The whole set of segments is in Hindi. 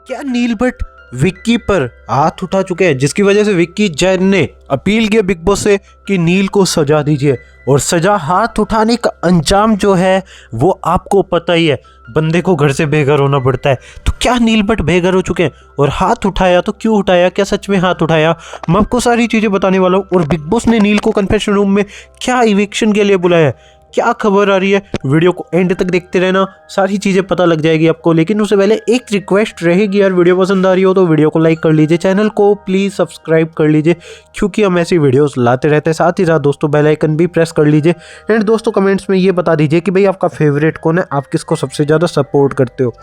क्या नील भट्ट विक्की पर हाथ उठा चुके हैं, जिसकी वजह से विक्की जैन ने अपील किया बिग बॉस से कि नील को सजा दीजिए। और सजा हाथ उठाने का अंजाम जो है वो आपको पता ही है, बंदे को घर से बेघर होना पड़ता है। तो क्या नील भट्ट बेघर हो चुके हैं और हाथ उठाया तो क्यों उठाया, क्या सच में हाथ उठाया, मैं आपको सारी चीज़ें बताने वाला हूँ। और बिग बॉस ने नील को कन्फेशन रूम में क्या इविक्शन के लिए बुलाया है, क्या खबर आ रही है, वीडियो को एंड तक देखते रहना, सारी चीज़ें पता लग जाएगी आपको। लेकिन उससे पहले एक रिक्वेस्ट रहेगी यार, वीडियो पसंद आ रही हो तो वीडियो को लाइक कर लीजिए, चैनल को प्लीज़ सब्सक्राइब कर लीजिए क्योंकि हम ऐसी वीडियोस लाते रहते हैं। साथ ही साथ दोस्तों बेल आइकन भी प्रेस कर लीजिए। एंड दोस्तों कमेंट्स में ये बता दीजिए कि भाई आपका फेवरेट कौन है, आप किसको सबसे ज़्यादा सपोर्ट करते हो।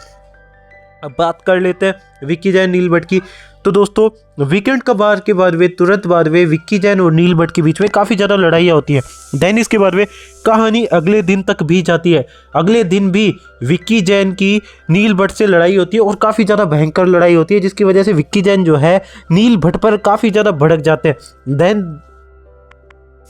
अब बात कर लेते हैं विक्की जैन नील भट्ट की। तो दोस्तों वीकेंड का बार के बाद वे तुरंत बाद वे विक्की जैन और नील भट्ट के बीच में काफ़ी ज़्यादा लड़ाइयाँ होती हैं। देन इसके बाद वे कहानी अगले दिन तक भी जाती है। अगले दिन भी विक्की जैन की नील भट्ट से लड़ाई होती है और काफ़ी ज़्यादा भयंकर लड़ाई होती है, जिसकी वजह से विक्की जैन जो है नील भट्ट पर काफ़ी ज़्यादा भड़क जाते हैं।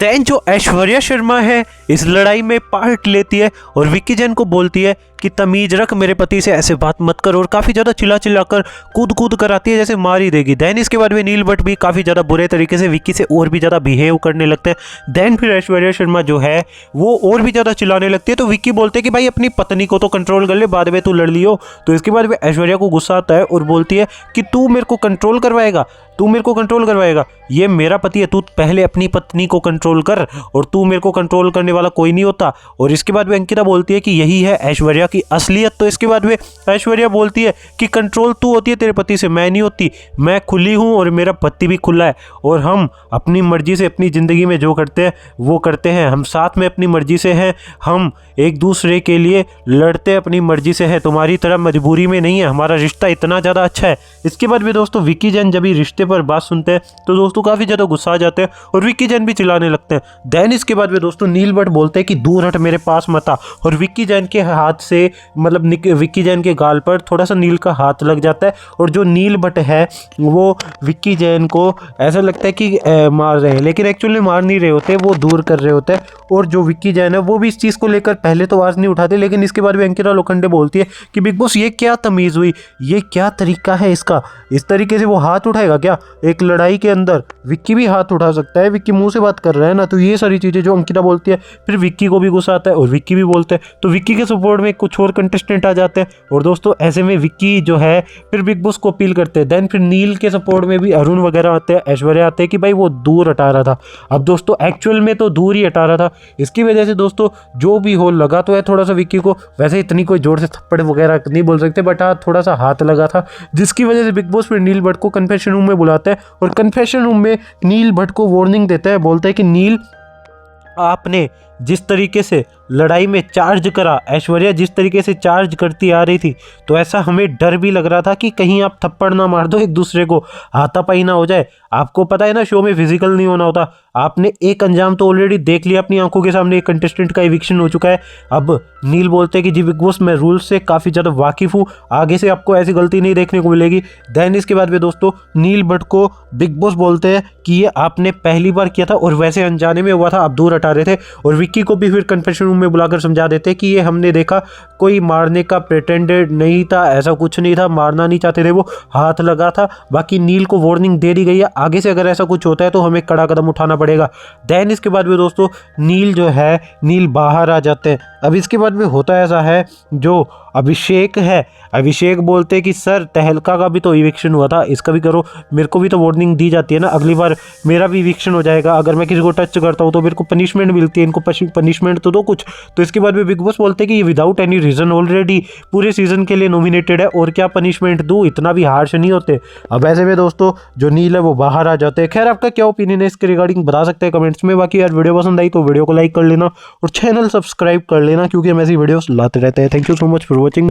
देन जो ऐश्वर्या शर्मा है इस लड़ाई में पार्ट लेती है और विक्की जैन को बोलती है कि तमीज रख, मेरे पति से ऐसे बात मत कर, और काफ़ी ज़्यादा चिल्ला कर कूद कर आती है जैसे मार ही देगी। देन इसके बाद में नील भट्ट भी काफ़ी ज़्यादा बुरे तरीके से विक्की से और भी ज़्यादा बिहेव करने लगते हैं। देन फिर ऐश्वर्या शर्मा जो है वो और भी ज़्यादा चिल्लाने लगती है। तो विक्की बोलते हैं कि भाई अपनी पत्नी को तो कंट्रोल कर ले, बाद में तू लड़ लियो। तो इसके बाद में ऐश्वर्या को गुस्सा आता है और बोलती है कि तू मेरे को कंट्रोल करवाएगा, तू मेरे को कंट्रोल करवाएगा, ये मेरा पति है, तू पहले अपनी पत्नी को कंट्रोल कर और तू मेरे को कंट्रोल करने वाला कोई नहीं होता। और इसके बाद में अंकिता बोलती है कि यही है ऐश्वर्या की असलियत। तो इसके बाद में ऐश्वर्या बोलती है कि कंट्रोल तू होती है तेरे पति से, मैं नहीं होती, मैं खुली हूँ और मेरा पति भी खुला है और हम अपनी मर्जी से अपनी ज़िंदगी में जो करते हैं वो करते हैं, हम साथ में अपनी मर्जी से हैं, हम एक दूसरे के लिए लड़ते अपनी मर्जी से हैं, तुम्हारी तरह मजबूरी में नहीं है, हमारा रिश्ता इतना ज़्यादा अच्छा है। इसके बाद भी दोस्तों विक्की जैन जब रिश्ते पर बात सुनते हैं तो दोस्तों काफ़ी ज़्यादा गुस्सा आ जाते हैं और विक्की जैन भी चिल्लाने लगते हैं। देन इसके बाद में दोस्तों नील भट्ट बोलते हैं कि दूर हट, मेरे पास मत आ, और विक्की जैन के हाथ से मतलब विक्की जैन के गाल पर थोड़ा सा नील का हाथ लग जाता है और जो नील भट्ट है वो विक्की जैन को ऐसा लगता है कि मार रहे हैं, लेकिन एक्चुअली मार नहीं रहे होते, वो दूर कर रहे होते हैं। और जो विक्की जैन है वो भी इस चीज़ को लेकर पहले तो आवाज़ नहीं उठाते, लेकिन इसके बाद भी अंकिता लोखंडे बोलती है कि बिग बॉस ये क्या तमीज़ हुई, ये क्या तरीका है इसका, इस तरीके से वो हाथ उठाएगा क्या एक लड़ाई के अंदर, विक्की भी हाथ उठा सकता है, विक्की मुंह से बात कर रहा है ना। तो ये सारी चीज़ें जो अंकिता बोलती है, फिर विक्की को भी गुस्सा आता है और विक्की भी बोलते हैं। तो विक्की के सपोर्ट में कुछ और कंटेस्टेंट आ जाते हैं और दोस्तों ऐसे में विक्की जो है फिर बिग बॉस को अपील करते हैं। देन फिर नील के सपोर्ट में भी अरुण वगैरह आते हैं, ऐश्वर्या आते हैं कि भाई वो दूर हटा रहा था। अब दोस्तों एक्चुअल में तो दूर ही हटा रहा था, इसकी वजह से दोस्तों जो भी हो लगा तो है थोड़ा सा विक्की को, वैसे इतनी कोई जोर से थप्पड़ वगैरह नहीं बोल सकते, बट हाँ थोड़ा सा हाथ लगा था, जिसकी वजह से बिग बॉस फिर नील भट्ट को कन्फेशन रूम में बुलाता है और कन्फेशन रूम में नील भट्ट को वार्निंग देता है, बोलता है कि नील आपने जिस तरीके से लड़ाई में चार्ज करा, ऐश्वर्या जिस तरीके से चार्ज करती आ रही थी, तो ऐसा हमें डर भी लग रहा था कि कहीं आप थप्पड़ ना मार दो, एक दूसरे को हाथापाई ना हो जाए। आपको पता है ना शो में फिजिकल नहीं होना होता, आपने एक अंजाम तो ऑलरेडी देख लिया अपनी आंखों के सामने, एक कंटेस्टेंट का इविक्शन हो चुका है। अब नील बोलते हैं कि जी बिग बॉस मैं रूल्स से काफ़ी ज़्यादा वाकिफ़ हूँ, आगे से आपको ऐसी गलती नहीं देखने को मिलेगी। देन इसके बाद में दोस्तों नील भट्ट को बिग बॉस बोलते हैं कि ये आपने पहली बार किया था और वैसे अनजाने में हुआ था, आप दूर हटा रहे थे। और विक्की को भी फिर कन्फेशन रूम में बुलाकर समझा देते कि ये हमने देखा, कोई मारने का प्रिटेंडेड नहीं था, ऐसा कुछ नहीं था, मारना नहीं चाहते थे, वो हाथ लगा था। बाकी नील को वार्निंग दे दी गई है, आगे से अगर ऐसा कुछ होता है तो हमें कड़ा कदम उठाना पड़ेगा। देन इसके बाद में दोस्तों नील जो है नील बाहर आ जाते हैं। अब इसके बाद में होता ऐसा है, जो अभिषेक है, अभिषेक बोलते हैं कि सर तहलका का भी तो इविक्शन हुआ था, इसका भी करो, मेरे को भी तो वार्निंग दी जाती है ना, अगली बार मेरा भी इविक्शन हो जाएगा, अगर मैं किसी को टच करता हूँ तो मेरे को पनिशमेंट मिलती है, इनको पनिशमेंट तो दो कुछ। तो इसके बाद में बिग बॉस बोलते हैं कि ये विदाउट एनी रीज़न ऑलरेडी पूरे सीजन के लिए नॉमिनेटेड है और क्या पनिशमेंट दूँ, इतना भी हार्श नहीं होते। अब ऐसे में दोस्तों जो नील है वो बाहर आ जाते हैं। खैर आपका क्या ओपिनियन है इसके रिगार्डिंग बता सकते हैं कमेंट्स में। बाकी यार वीडियो पसंद आई तो वीडियो को लाइक कर लेना और चैनल सब्सक्राइब कर लेना क्योंकि हम ऐसी वीडियोस लाते रहते हैं। Thank you so much for watching.